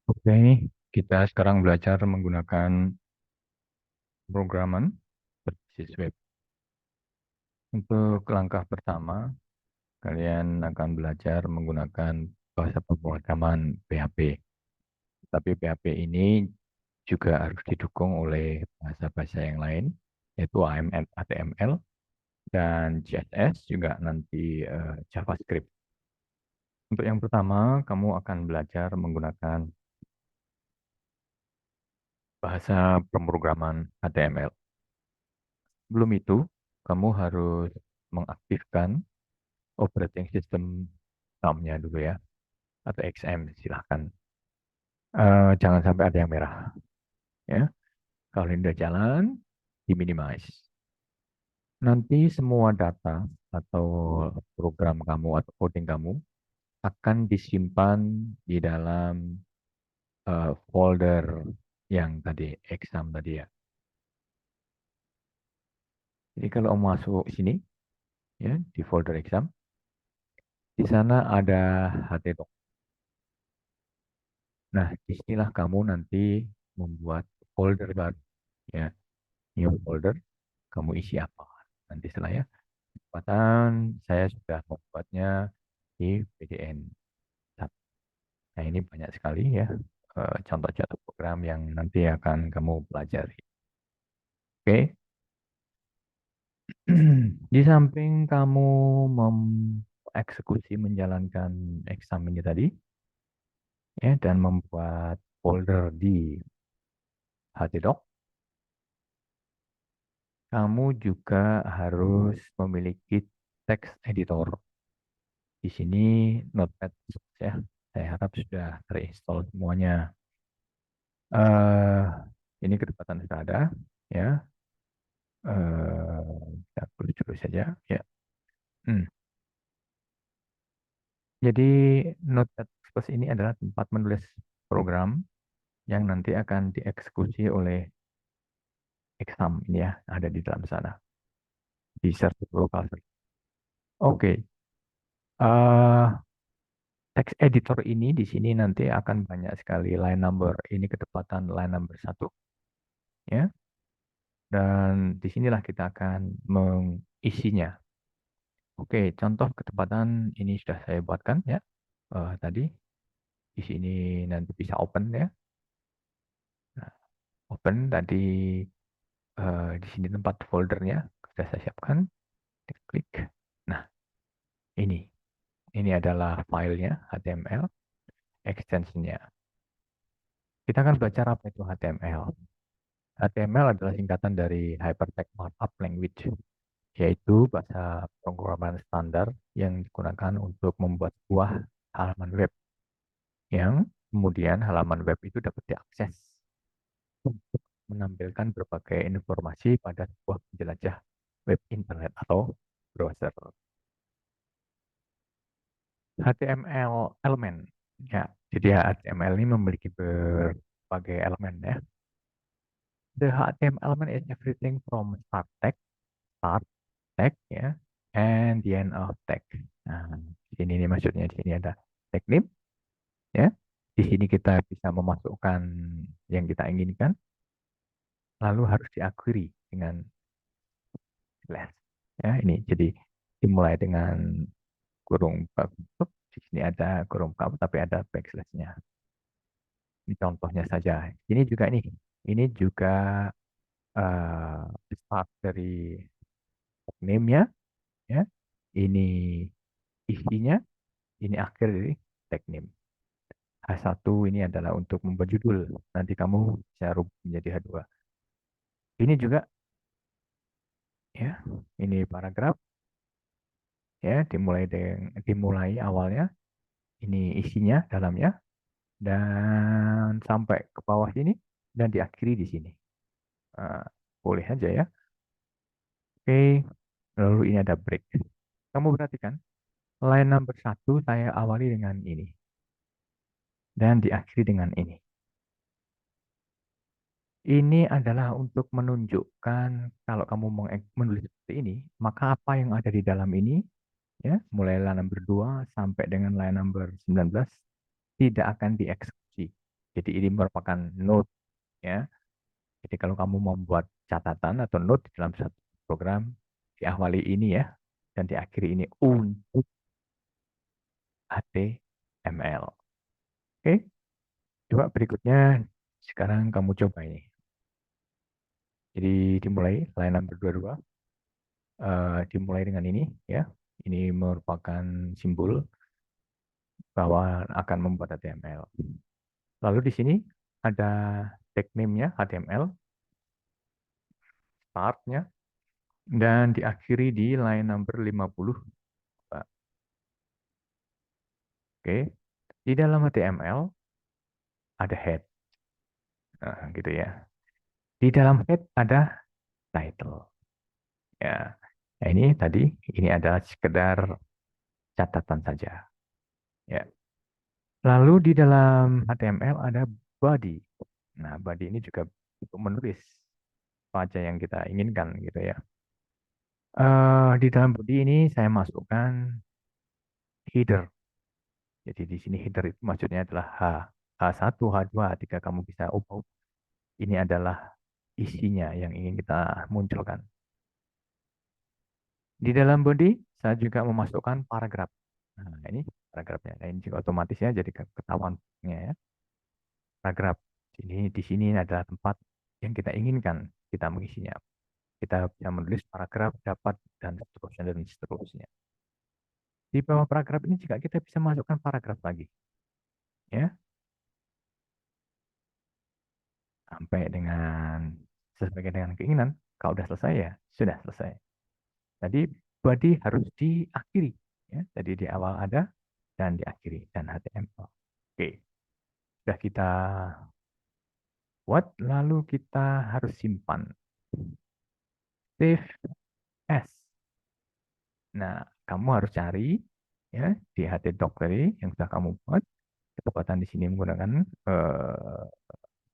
Oke, kita sekarang belajar menggunakan programan berbasis web. Untuk langkah pertama, kalian akan belajar menggunakan bahasa pemrograman PHP. Tapi PHP ini juga harus didukung oleh bahasa-bahasa yang lain, yaitu AML, HTML, dan CSS, juga nanti JavaScript. Untuk yang pertama, kamu akan belajar menggunakan bahasa pemrograman HTML. Sebelum itu, kamu harus mengaktifkan operating system RAM-nya dulu ya, atau XM silahkan. Jangan sampai ada yang merah ya. Kalau ini udah jalan, di minimize. Nanti semua data atau program kamu atau coding kamu akan disimpan di dalam folder yang tadi exam tadi ya. Jadi kalau masuk sini ya di folder exam, di sana ada htdoc. Nah, disinilah kamu nanti membuat folder baru ya, new folder. Kamu isi apa? Nanti setelah ya, kesempatan saya sudah membuatnya di PDN. Nah, ini banyak sekali ya contoh-contoh program yang nanti akan kamu pelajari. Oke, di samping kamu mengeksekusi menjalankan exam ini tadi ya dan membuat folder di htdoc, kamu juga harus memiliki text editor. Di sini Notepad ya. Saya harap sudah terinstall semuanya. eh ini kedapatan sudah ada ya. Kita tulis dulu saja ya. Hmm. Jadi Notepad Plus ini adalah tempat menulis program yang nanti akan dieksekusi oleh exam ini ya, ada di dalam sana di server lokal. Oke, eh text editor ini di sini nanti akan banyak sekali line number. Ini ketepatan line number satu ya. Dan disinilah kita akan mengisinya. Oke, contoh ketepatan ini sudah saya buatkan ya. Tadi di sini nanti bisa open ya. Nah, open tadi di sini tempat foldernya sudah saya siapkan. Klik. Nah, ini ini adalah filenya HTML, extensionnya. Kita akan belajar apa itu HTML. HTML adalah singkatan dari Hypertext Markup Language, yaitu bahasa pemrograman standar yang digunakan untuk membuat sebuah halaman web, yang kemudian halaman web itu dapat diakses untuk menampilkan berbagai informasi pada sebuah penjelajah web internet atau browser. HTML elemen ya, jadi HTML ini memiliki berbagai elemen ya. The HTML element is everything from start tag ya, and the end of tag. Nah, di sini nih maksudnya di sini ada tag name ya. Di sini kita bisa memasukkan yang kita inginkan, lalu harus diakhiri dengan slash. Ya, ini jadi dimulai dengan kurung tutup. Di sini ada kurung tutup tapi ada backslash-nya. Ini contohnya saja. Ini juga start dari name-nya ya. Ini isinya, ini akhir dari tag name. H1 ini adalah untuk membuat judul. Nanti kamu bisa rubah menjadi H2. Ini juga ya, ini paragraf ya, dimulai awalnya, ini isinya dalamnya dan sampai ke bawah sini dan diakhiri di sini. Eh, boleh aja ya. Oke, lalu ini ada break. Kamu perhatikan, line number satu saya awali dengan ini dan diakhiri dengan ini. Ini adalah untuk menunjukkan kalau kamu menulis seperti ini, maka apa yang ada di dalam ini, ya, mulai line number 2 sampai dengan line number 19, tidak akan dieksekusi. Jadi ini merupakan note ya. Jadi kalau kamu membuat catatan atau note di dalam satu program, diawali ini ya dan diakhiri ini untuk HTML. Oke, coba berikutnya sekarang kamu coba ini. Jadi dimulai line number 22, dimulai dengan ini ya. Ini merupakan simbol bahwa akan membuat HTML. Lalu di sini ada tag name-nya HTML, start-nya, dan diakhiri di line number 50. Pak. Oke, di dalam HTML ada head, nah, gitu ya. Di dalam head ada title. Ya, nah, ini tadi ini adalah sekedar catatan saja. Ya. Lalu di dalam HTML ada body. Nah, body ini juga untuk menulis apa aja yang kita inginkan gitu ya. Di dalam body ini saya masukkan header. Jadi di sini header itu maksudnya adalah H1, H2, H3 kamu bisa ubah. Ini adalah isinya yang ingin kita munculkan. Di dalam body saya juga memasukkan paragraf. Nah, ini paragrafnya. Nah, ini juga otomatis ya jadi ketahuan ya. Paragraf. Di sini adalah tempat yang kita inginkan kita mengisinya. Kita bisa menulis paragraf, dapat dan seterusnya dan seterusnya. Di bawah paragraf ini juga kita bisa masukkan paragraf lagi, ya, sampai dengan sesuai dengan keinginan. Kalau sudah selesai ya sudah selesai. Jadi body harus diakhiri, ya. Jadi di awal ada dan diakhiri dan HTML. Oke, sudah kita buat, lalu kita harus simpan. Save as. Nah, kamu harus cari ya di htdoc tadi yang sudah kamu buat. Ketepatan di sini menggunakan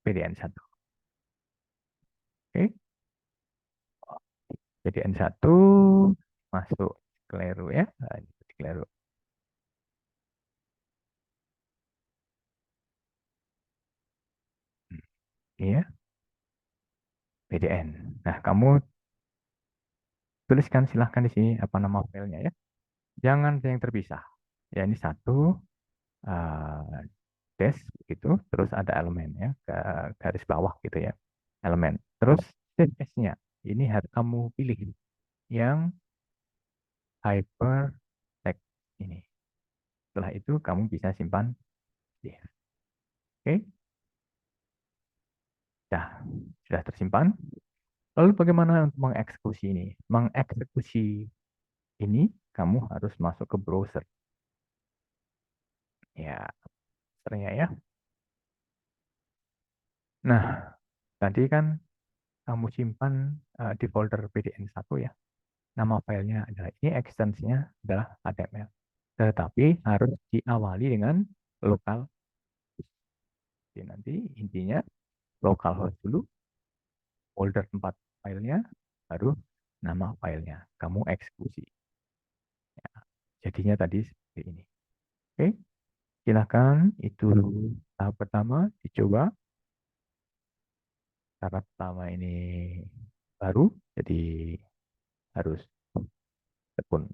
PDN1. Oke, PDN1 masuk Kleru ya. Nah, di Kleru. Iya, PDN. Nah, kamu tuliskan silahkan di sini apa nama filenya ya. Jangan yang terpisah. Ya, ini satu uh, dash gitu, terus ada elemen ya, garis bawah gitu ya, elemen. Terus save as-nya. Ini harus kamu pilih yang hypertext ini. Setelah itu kamu bisa simpan. Ya. Oke, dah, sudah tersimpan. Lalu bagaimana untuk mengeksekusi ini? Mengeksekusi ini kamu harus masuk ke browser. Ya, browsernya ya. Nah, tadi kan kamu simpan di folder PDN1 ya. Nama filenya adalah ini, extensinya adalah HTML. Tetapi harus diawali dengan lokal. Jadi nanti intinya localhost dulu, folder tempat filenya, baru nama filenya. Kamu eksekusi. Ya, jadinya tadi seperti ini. Oke, silakan itu tahap pertama dicoba. Tahap pertama ini baru, jadi harus tekun.